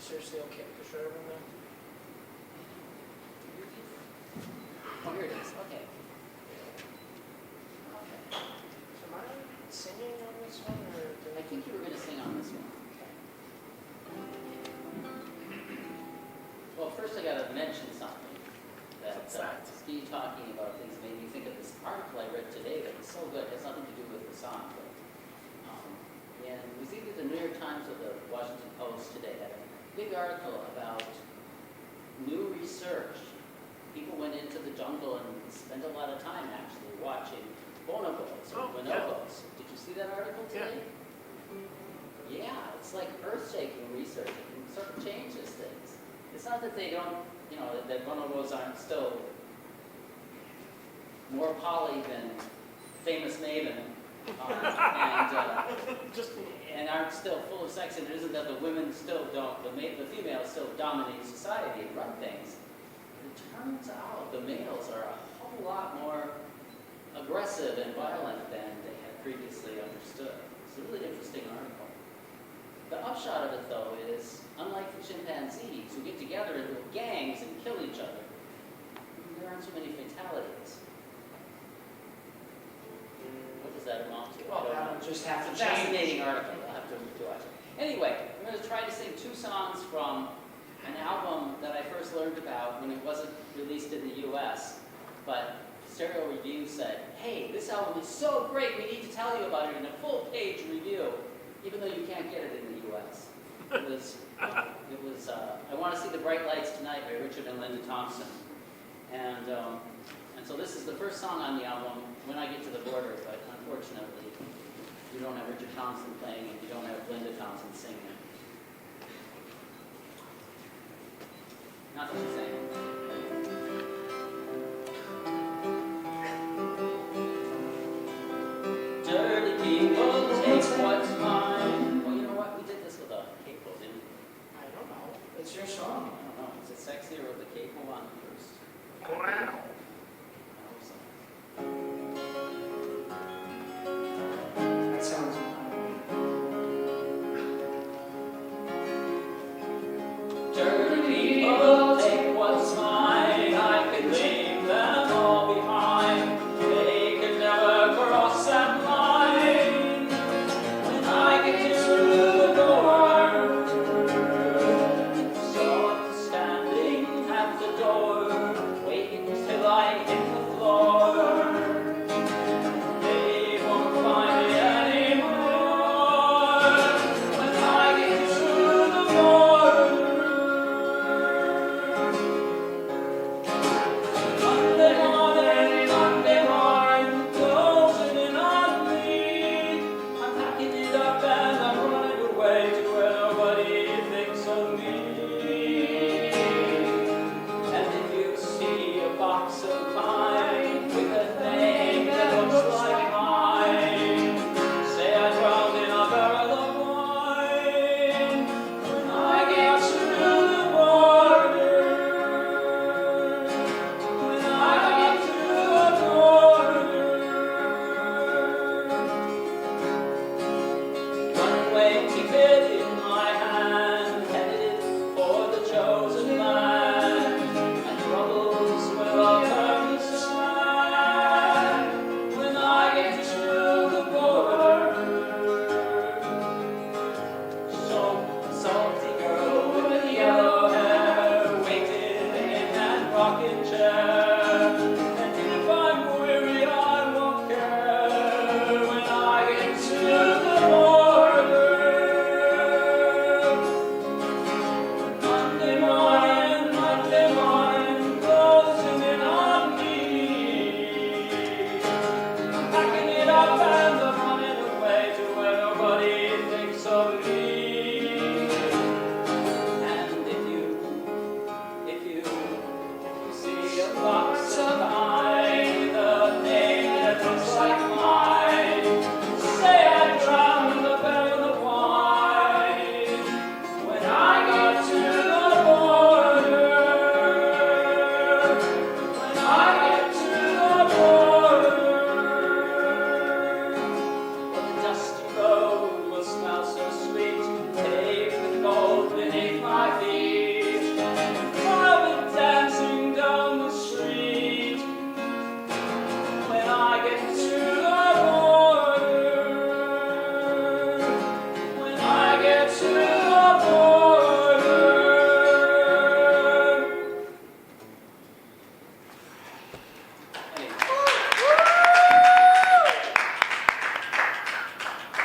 seriously okay with the short one now? Oh, here it is. Okay. Okay. So am I singing on this one, or did I think you were going to sing on this one. Well, first I got to mention something that What's that? Steve talking about things made me think of this article I read today that was so good. It has nothing to do with the song, but and it was either the New York Times or the Washington Post today had a big article about new research. People went into the jungle and spent a lot of time actually watching bonobos or bonobos. Did you see that article today? Yeah, it's like earth-shaking research. It sort of changes things. It's not that they don't, you know, that bonobos aren't still more poly than famous Maven, and aren't still full of sex, and it isn't that the women still don't, the females still dominate society and run things. It turns out the males are a whole lot more aggressive and violent than they had previously understood. It's a really interesting article. The upshot of it, though, is, unlike the chimpanzees, who get together in little gangs and kill each other, there aren't so many fatalities. What does that amount to? Well, that would just have to It's a change. fascinating article. I'll have to watch it. Anyway, I'm going to try to sing two songs from an album that I first learned about when it wasn't released in the U.S., but Stereo Review said, hey, this album is so great, we need to tell you about it in a full-page review, even though you can't get it in the U.S. It was I Want to See the Bright Lights Tonight by Richard and Linda Thompson. And so this is the first song on the album, When I Get to the Border, but unfortunately, you don't have Richard Thompson playing and you don't have Linda Thompson singing. Not that she's